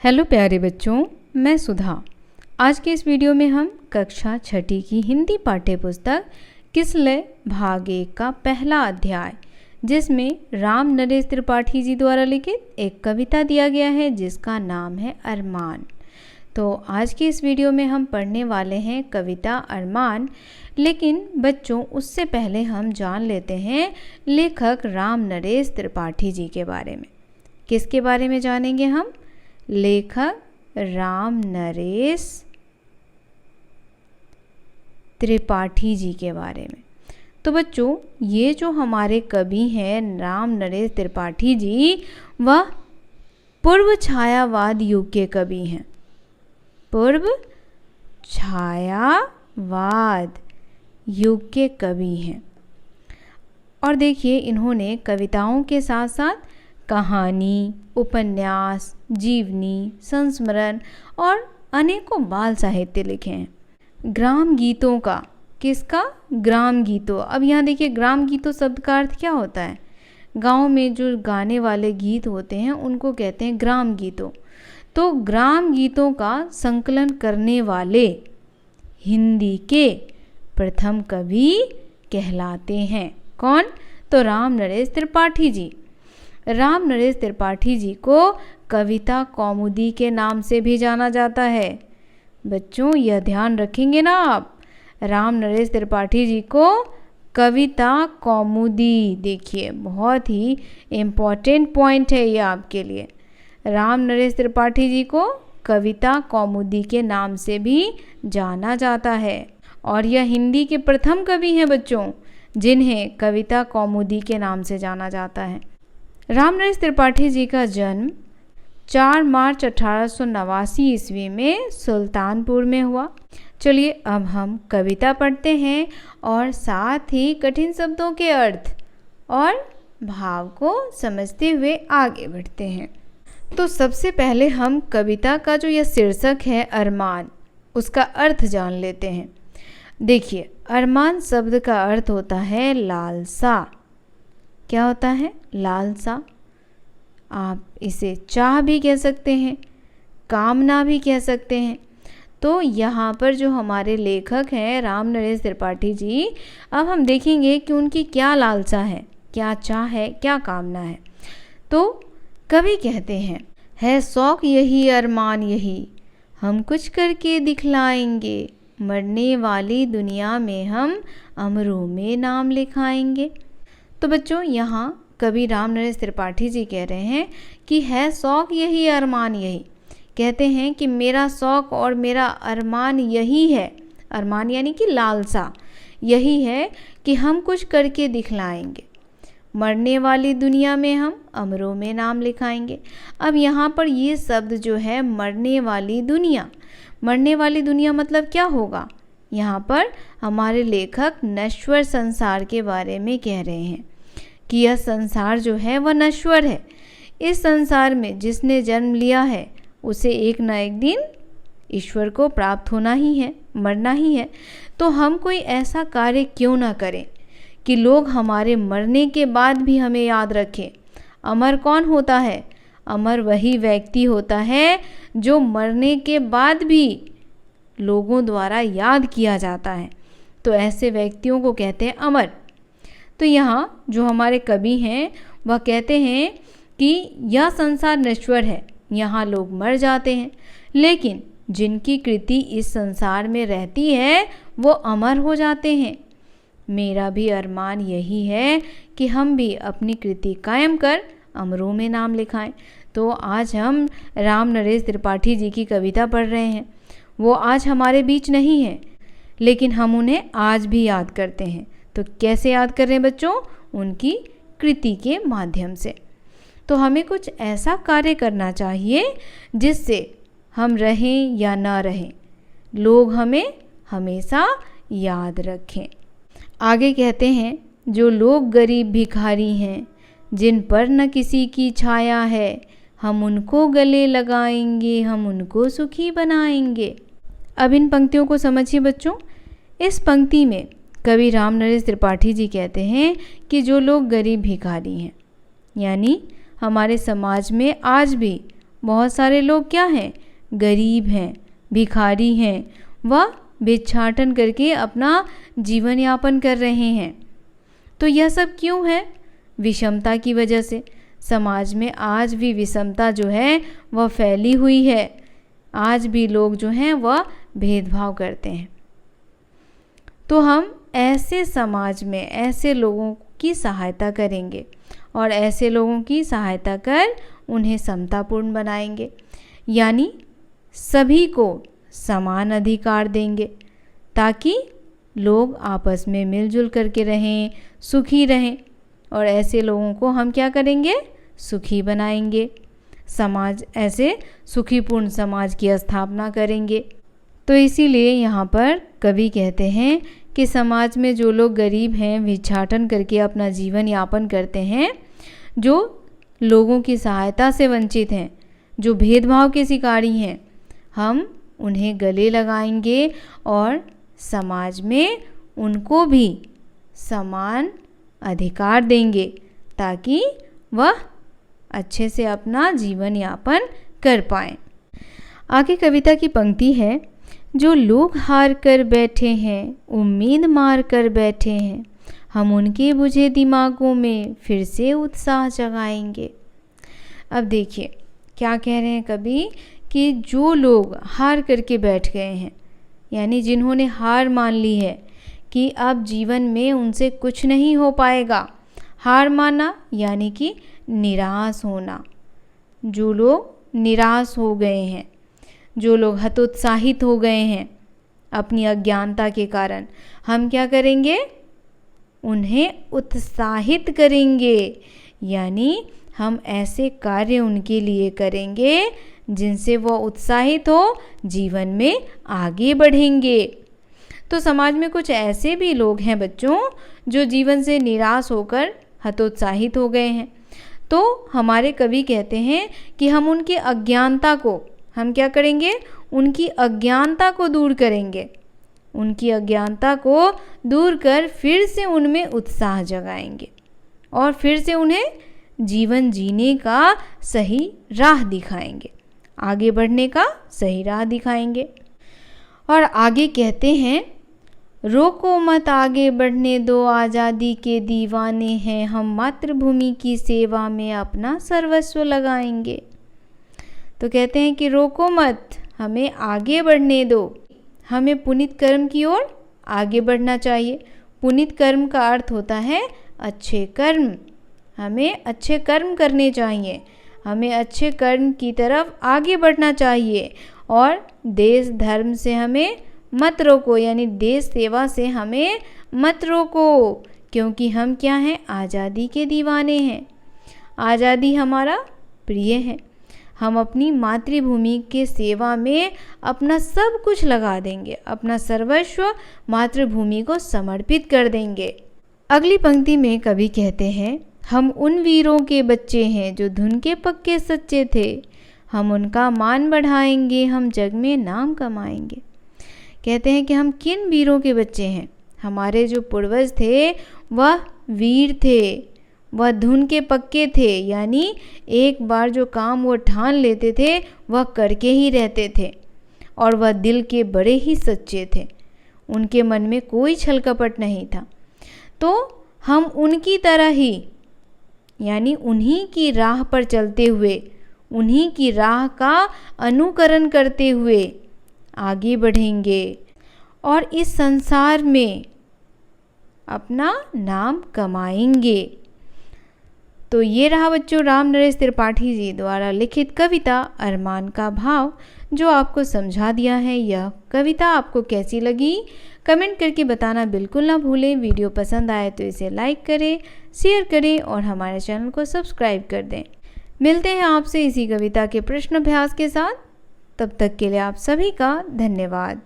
Hello प्यारे बच्चों, मैं सुधा। आज के इस वीडियो में हम कक्षा छठी की हिंदी पाठ्य पुस्तक किसलय भाग 1 का पहला अध्याय, जिसमें राम नरेश त्रिपाठी जी द्वारा लिखित एक कविता दिया गया है जिसका नाम है अरमान। तो आज के इस वीडियो में हम पढ़ने वाले हैं कविता अरमान। लेकिन बच्चों, उससे पहले हम जान लेते हैं लेखक राम नरेश त्रिपाठी जी के बारे में। किसके बारे में जानेंगे हम? लेखक राम नरेश त्रिपाठी जी के बारे में। तो बच्चों, ये जो हमारे कवि हैं राम नरेश त्रिपाठी जी, वह पूर्व छायावाद युग के कवि हैं। पूर्व छायावाद युग के कवि हैं। और देखिए, इन्होंने कविताओं के साथ साथ कहानी, उपन्यास, जीवनी, संस्मरण और अनेकों बाल साहित्य लिखे हैं। ग्राम गीतों का, किसका? ग्राम गीतों। अब यहाँ देखिए, ग्राम गीतों शब्द का अर्थ क्या होता है? गांव में जो गाने वाले गीत होते हैं उनको कहते हैं ग्राम गीतों। तो ग्राम गीतों का संकलन करने वाले हिंदी के प्रथम कवि कहलाते हैं। कौन? तो राम नरेश त्रिपाठी जी। राम नरेश त्रिपाठी जी को कविता कौमुदी के नाम से भी जाना जाता है। बच्चों, यह ध्यान रखेंगे ना आप। राम नरेश त्रिपाठी जी को कविता कौमुदी, देखिए बहुत ही इम्पोर्टेंट पॉइंट है ये आपके लिए। राम नरेश त्रिपाठी जी को कविता कौमुदी के नाम से भी जाना जाता है। और यह हिंदी के प्रथम कवि हैं बच्चों, जिन्हें कविता कौमुदी के नाम से जाना जाता है। राम नरेश त्रिपाठी जी का जन्म 4 मार्च 1889 ईस्वी में सुल्तानपुर में हुआ। चलिए, अब हम कविता पढ़ते हैं और साथ ही कठिन शब्दों के अर्थ और भाव को समझते हुए आगे बढ़ते हैं। तो सबसे पहले हम कविता का जो यह शीर्षक है अरमान, उसका अर्थ जान लेते हैं। देखिए, अरमान शब्द का अर्थ होता है लालसा। क्या होता है? लालसा। आप इसे चाह भी कह सकते हैं, कामना भी कह सकते हैं। तो यहाँ पर जो हमारे लेखक हैं राम नरेश त्रिपाठी जी, अब हम देखेंगे कि उनकी क्या लालसा है, क्या चाह है, क्या कामना है। तो कवि कहते हैं, है शौक यही अरमान यही, हम कुछ करके दिखलाएंगे, मरने वाली दुनिया में हम अमरों में नाम लिखाएंगे। तो बच्चों, यहाँ कवि राम नरेश त्रिपाठी जी कह रहे हैं कि है शौक यही अरमान यही। कहते हैं कि मेरा शौक और मेरा अरमान यही है, अरमान यानी कि लालसा यही है कि हम कुछ करके दिखलाएंगे, मरने वाली दुनिया में हम अमरों में नाम लिखाएंगे। अब यहाँ पर ये शब्द जो है मरने वाली दुनिया, मरने वाली दुनिया मतलब क्या होगा? यहाँ पर हमारे लेखक नश्वर संसार के बारे में कह रहे हैं कि यह संसार जो है वह नश्वर है। इस संसार में जिसने जन्म लिया है उसे एक न एक दिन ईश्वर को प्राप्त होना ही है, मरना ही है। तो हम कोई ऐसा कार्य क्यों ना करें कि लोग हमारे मरने के बाद भी हमें याद रखें। अमर कौन होता है? अमर वही व्यक्ति होता है जो मरने के बाद भी लोगों द्वारा याद किया जाता है। तो ऐसे व्यक्तियों को कहते हैं अमर। तो यहाँ जो हमारे कवि हैं वह कहते हैं कि यह संसार नश्वर है, यहाँ लोग मर जाते हैं, लेकिन जिनकी कृति इस संसार में रहती है वो अमर हो जाते हैं। मेरा भी अरमान यही है कि हम भी अपनी कृति कायम कर अमरों में नाम लिखाएं। तो आज हम राम नरेश त्रिपाठी जी की कविता पढ़ रहे हैं। वो आज हमारे बीच नहीं है, लेकिन हम उन्हें आज भी याद करते हैं। तो कैसे याद कर रहे हैं बच्चों? उनकी कृति के माध्यम से। तो हमें कुछ ऐसा कार्य करना चाहिए जिससे हम रहें या ना रहें, लोग हमें हमेशा याद रखें। आगे कहते हैं, जो लोग गरीब भिखारी हैं, जिन पर न किसी की छाया है, हम उनको गले लगाएंगे, हम उनको सुखी बनाएंगे। अब इन पंक्तियों को समझिए बच्चों। इस पंक्ति में कवि राम नरेश त्रिपाठी जी कहते हैं कि जो लोग गरीब भिखारी हैं, यानी हमारे समाज में आज भी बहुत सारे लोग क्या हैं, गरीब हैं, भिखारी हैं, वह भिक्षाटन करके अपना जीवन यापन कर रहे हैं। तो यह सब क्यों है? विषमता की वजह से। समाज में आज भी विषमता जो है वह फैली हुई है। आज भी लोग जो हैं वह भेदभाव करते हैं। तो हम ऐसे समाज में ऐसे लोगों की सहायता करेंगे और ऐसे लोगों की सहायता कर उन्हें समतापूर्ण बनाएंगे, यानी सभी को समान अधिकार देंगे ताकि लोग आपस में मिलजुल करके रहें, सुखी रहें। और ऐसे लोगों को हम क्या करेंगे, सुखी बनाएंगे। समाज ऐसे सुखीपूर्ण समाज की स्थापना करेंगे। तो इसीलिए यहाँ पर कवि कहते हैं कि समाज में जो लोग गरीब हैं, भिक्षाटन करके अपना जीवन यापन करते हैं, जो लोगों की सहायता से वंचित हैं, जो भेदभाव के शिकारी हैं, हम उन्हें गले लगाएंगे और समाज में उनको भी समान अधिकार देंगे ताकि वह अच्छे से अपना जीवन यापन कर पाएं। आगे कविता की पंक्ति है, जो लोग हार कर बैठे हैं, उम्मीद मार कर बैठे हैं, हम उनके बुझे दिमागों में फिर से उत्साह जगाएंगे। अब देखिए क्या कह रहे हैं कवि कि जो लोग हार करके बैठ गए हैं, यानी जिन्होंने हार मान ली है कि अब जीवन में उनसे कुछ नहीं हो पाएगा। हार माना यानी कि निराश होना। जो लोग निराश हो गए हैं, जो लोग हतोत्साहित हो गए हैं अपनी अज्ञानता के कारण, हम क्या करेंगे, उन्हें उत्साहित करेंगे। यानी हम ऐसे कार्य उनके लिए करेंगे जिनसे वो उत्साहित हो, जीवन में आगे बढ़ेंगे। तो समाज में कुछ ऐसे भी लोग हैं बच्चों जो जीवन से निराश होकर हतोत्साहित हो गए हैं। तो हमारे कवि कहते हैं कि हम उनकी अज्ञानता को, हम क्या करेंगे, उनकी अज्ञानता को दूर करेंगे। उनकी अज्ञानता को दूर कर फिर से उनमें उत्साह जगाएंगे और फिर से उन्हें जीवन जीने का सही राह दिखाएंगे, आगे बढ़ने का सही राह दिखाएंगे। और आगे कहते हैं, रोको मत आगे बढ़ने दो, आज़ादी के दीवाने हैं हम, मातृभूमि की सेवा में अपना सर्वस्व लगाएंगे। तो कहते हैं कि रोको मत, हमें आगे बढ़ने दो, हमें पुनीत कर्म की ओर आगे बढ़ना चाहिए। पुनीत कर्म का अर्थ होता है अच्छे कर्म। हमें अच्छे कर्म करने चाहिए, हमें अच्छे कर्म की तरफ आगे बढ़ना चाहिए और देश धर्म से हमें मत रोको, यानी देश सेवा से हमें मत रोको, क्योंकि हम क्या हैं, आज़ादी के दीवाने हैं। आज़ादी हमारा प्रिय है। हम अपनी मातृभूमि के सेवा में अपना सब कुछ लगा देंगे, अपना सर्वस्व मातृभूमि को समर्पित कर देंगे। अगली पंक्ति में कवि कहते हैं, हम उन वीरों के बच्चे हैं जो धुन के पक्के सच्चे थे, हम उनका मान बढ़ाएंगे, हम जग में नाम कमाएंगे। कहते हैं कि हम किन वीरों के बच्चे हैं। हमारे जो पूर्वज थे वह वीर थे, वह धुन के पक्के थे, यानी एक बार जो काम वो ठान लेते थे वह करके ही रहते थे और वह दिल के बड़े ही सच्चे थे। उनके मन में कोई छल कपट नहीं था। तो हम उनकी तरह ही, यानी उन्हीं की राह पर चलते हुए, उन्हीं की राह का अनुकरण करते हुए आगे बढ़ेंगे और इस संसार में अपना नाम कमाएंगे। तो ये रहा बच्चों राम नरेश त्रिपाठी जी द्वारा लिखित कविता अरमान का भाव, जो आपको समझा दिया है। यह कविता आपको कैसी लगी कमेंट करके बताना बिल्कुल ना भूलें। वीडियो पसंद आए तो इसे लाइक करें, शेयर करें और हमारे चैनल को सब्सक्राइब कर दें। मिलते हैं आपसे इसी कविता के प्रश्न अभ्यास के साथ। तब तक के लिए आप सभी का धन्यवाद।